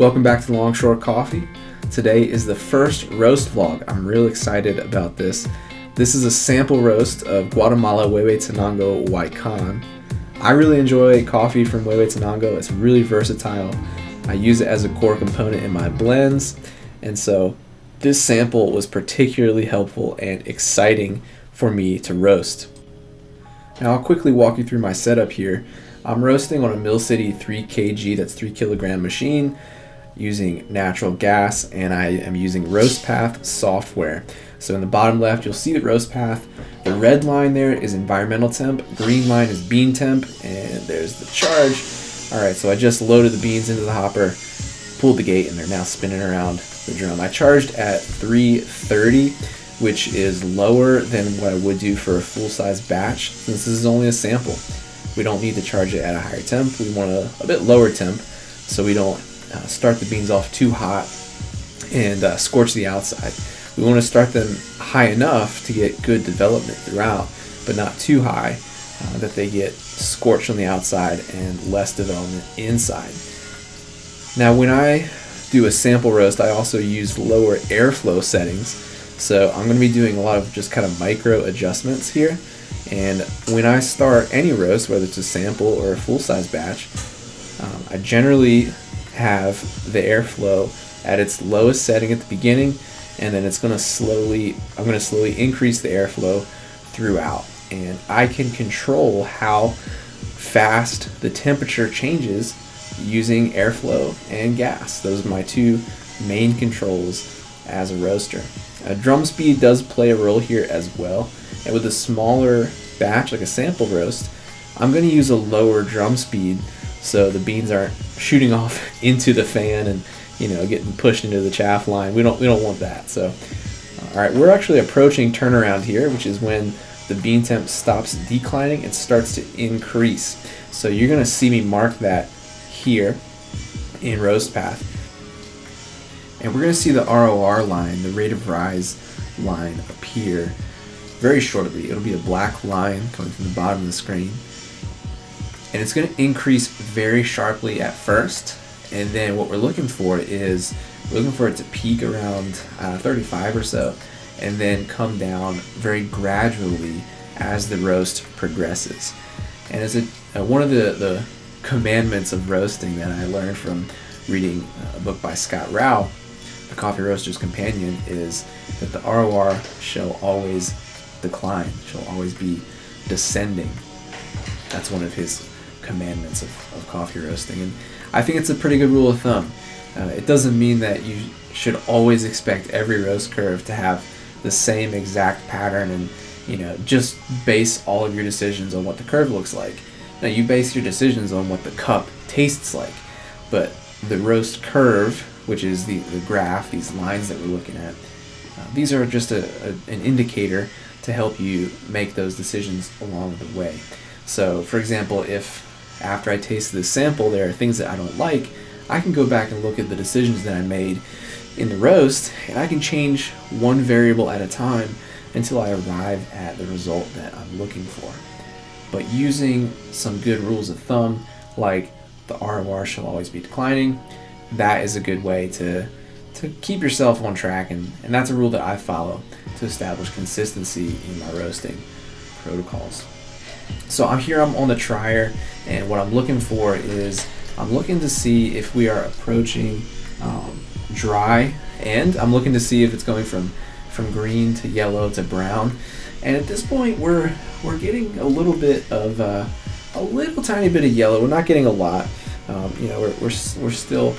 Welcome back to Longshore Coffee. Today is the first roast vlog. I'm real excited about this. This is a sample roast of Guatemala Huehuetenango Waykan. I really enjoy coffee from Huehuetenango. It's really versatile. I use it as a core component in my blends, and so this sample was particularly helpful and exciting for me to roast. Now I'll quickly walk you through my setup here. I'm roasting on a Mill City 3 kg, that's 3 kilogram machine, using natural gas, and I am using Roast Path software. So in the bottom left, you'll see the Roast Path. The red line there is environmental temp, green line is bean temp, and there's the charge. Alright, so I just loaded the beans into the hopper, pulled the gate, and they're now spinning around the drum. I charged at 330, which is lower than what I would do for a full-size batch, since this is only a sample. We don't need to charge it at a higher temp. We want a bit lower temp, so we don't start the beans off too hot and scorch the outside. We want to start them high enough to get good development throughout, but not too high that they get scorched on the outside and less development inside. Now when I do a sample roast, I also use lower airflow settings, so I'm going to be doing a lot of just kind of micro adjustments here. And when I start any roast, whether it's a sample or a full-size batch, I generally have the airflow at its lowest setting at the beginning, and then I'm going to slowly increase the airflow throughout. And I can control how fast the temperature changes using airflow and gas. Those are my two main controls as a roaster. Drum speed does play a role here as well, and with a smaller batch like a sample roast, I'm going to use a lower drum speed so the beans aren't shooting off into the fan and getting pushed into the chaff line. We don't want that. So all right, we're actually approaching turnaround here, which is when the bean temp stops declining and starts to increase. So you're going to see me mark that here in Roast Path. And we're going to see the ROR line, the rate of rise line, appear very shortly. It'll be a black line coming from the bottom of the screen. And it's going to increase very sharply at first. And then what we're looking for is, it to peak around 35 or so, and then come down very gradually as the roast progresses. And as one of the commandments of roasting that I learned from reading a book by Scott Rao, The Coffee Roaster's Companion, is that the ROR shall always decline, shall always be descending. That's one of his commandments of coffee roasting, and I think it's a pretty good rule of thumb. It doesn't mean that you should always expect every roast curve to have the same exact pattern and just base all of your decisions on what the curve looks like. Now you base your decisions on what the cup tastes like, but the roast curve, which is the graph, these lines that we're looking at, these are just an indicator to help you make those decisions along the way. So for example, if after I taste this sample there are things that I don't like, I can go back and look at the decisions that I made in the roast, and I can change one variable at a time until I arrive at the result that I'm looking for. But using some good rules of thumb, like the ROR shall always be declining, that is a good way to keep yourself on track, and that's a rule that I follow to establish consistency in my roasting protocols. So I'm on the trier, and what I'm looking for is I'm looking to see if we are approaching dry, and I'm looking to see if it's going from green to yellow to brown. And at this point we're getting a little bit of a little tiny bit of yellow. We're not getting a lot. We're still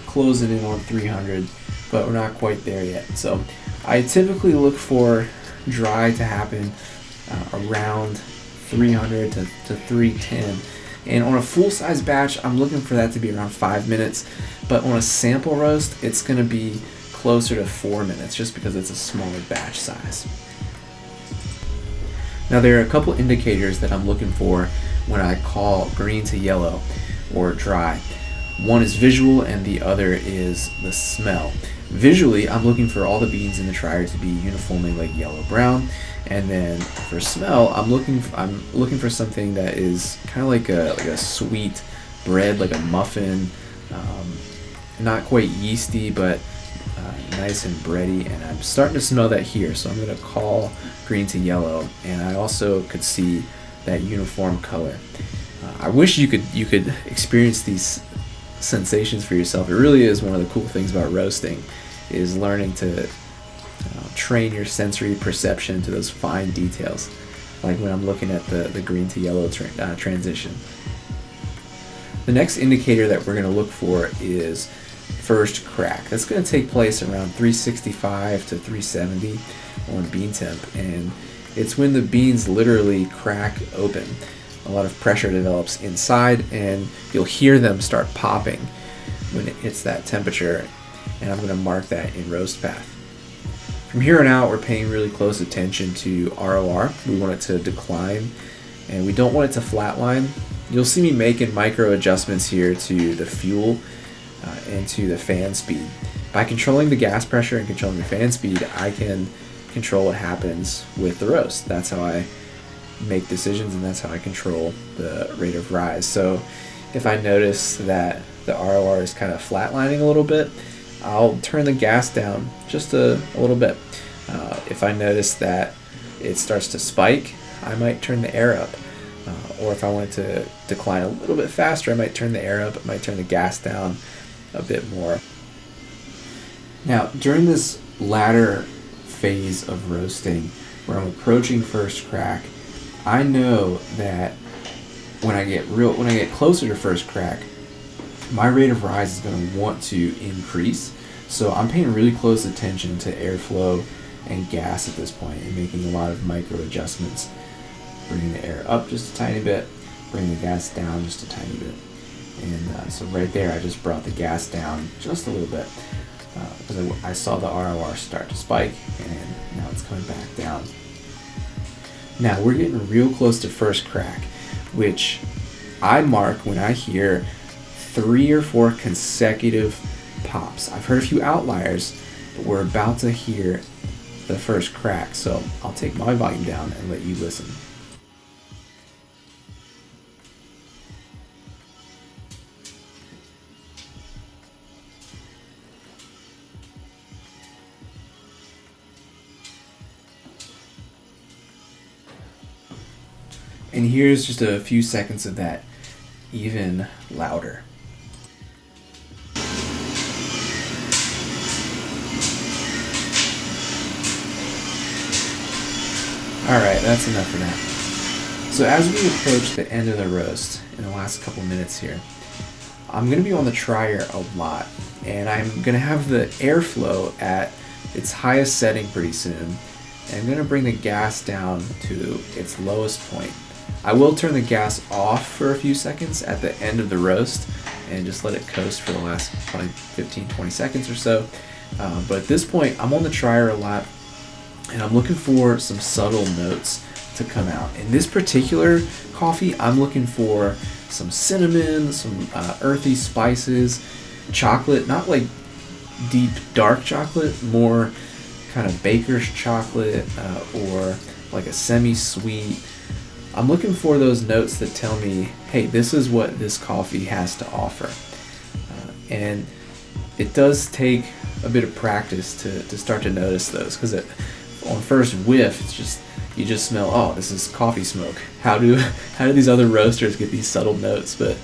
closing in on 300, but we're not quite there yet. So I typically look for dry to happen around 300 to 310, and on a full-size batch I'm looking for that to be around 5 minutes, but on a sample roast it's going to be closer to 4 minutes just because it's a smaller batch size. Now there are a couple indicators that I'm looking for when I call green to yellow or dry. One is visual and the other is the smell. Visually, I'm looking for all the beans in the trier to be uniformly like yellow-brown, and then for smell, I'm looking for something that is kind of like a sweet bread, like a muffin, not quite yeasty, but nice and bready, and I'm starting to smell that here. So I'm going to call green to yellow, and I also could see that uniform color. I wish you could experience these sensations for yourself. It really is one of the cool things about roasting, is learning to train your sensory perception to those fine details, like when I'm looking at the green to yellow transition. The next indicator that we're going to look for is first crack. That's going to take place around 365 to 370 on bean temp, and it's when the beans literally crack open. A lot of pressure develops inside, and you'll hear them start popping when it hits that temperature, and I'm going to mark that in roast path. From here on out, we're paying really close attention to ROR. We want it to decline, and we don't want it to flatline. You'll see me making micro adjustments here to the fuel and to the fan speed. By controlling the gas pressure and controlling the fan speed, I can control what happens with the roast. That's how I make decisions, and that's how I control the rate of rise. So if I notice that the ROR is kind of flatlining a little bit, I'll turn the gas down just a little bit. If I notice that it starts to spike, I might turn the air up. Or if I want it to decline a little bit faster, I might turn the air up, I might turn the gas down a bit more. Now, during this latter phase of roasting, where I'm approaching first crack, I know that when I get closer to first crack, my rate of rise is going to want to increase. So I'm paying really close attention to airflow and gas at this point, and making a lot of micro adjustments, bringing the air up just a tiny bit, bringing the gas down just a tiny bit. And so right there, I just brought the gas down just a little bit because I saw the ROR start to spike, and now it's coming back down. Now we're getting real close to first crack, which I mark when I hear 3 or 4 consecutive pops. I've heard a few outliers, but we're about to hear the first crack, so I'll take my volume down and let you listen. And here's just a few seconds of that even louder. Alright, that's enough of that. So as we approach the end of the roast in the last couple minutes here, I'm going to be on the trier a lot, and I'm going to have the airflow at its highest setting pretty soon, and I'm going to bring the gas down to its lowest point. I will turn the gas off for a few seconds at the end of the roast and just let it coast for the last probably 15-20 seconds or so. But at this point, I'm on the trier a lot, and I'm looking for some subtle notes to come out. In this particular coffee, I'm looking for some cinnamon, some earthy spices, chocolate, not like deep dark chocolate, more kind of baker's chocolate or like a semi-sweet. I'm looking for those notes that tell me, hey, this is what this coffee has to offer. And it does take a bit of practice to start to notice those, because on first whiff, it's just, you just smell, oh, this is coffee smoke. How do these other roasters get these subtle notes? But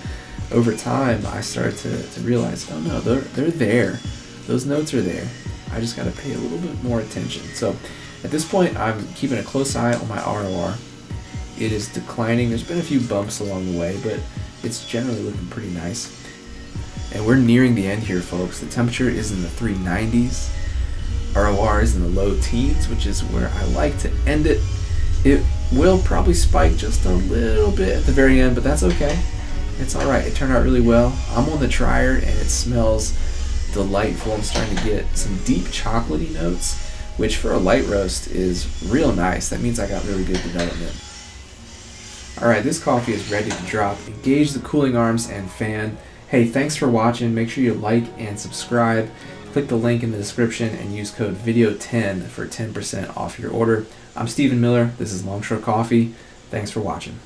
over time, I started to realize, oh no, they're there. Those notes are there. I just got to pay a little bit more attention. So at this point, I'm keeping a close eye on my ROR. It is declining. There's been a few bumps along the way, but it's generally looking pretty nice. And we're nearing the end here, folks. The temperature is in the 390s. ROR is in the low teens, which is where I like to end it. It will probably spike just a little bit at the very end, but that's okay. It's all right. It turned out really well. I'm on the trier, and it smells delightful. I'm starting to get some deep chocolatey notes, which for a light roast is real nice. That means I got really good development. Alright, this coffee is ready to drop. Engage the cooling arms and fan. Hey, thanks for watching. Make sure you like and subscribe. Click the link in the description and use code VIDEO10 for 10% off your order. I'm Stephen Miller. This is Longshore Coffee. Thanks for watching.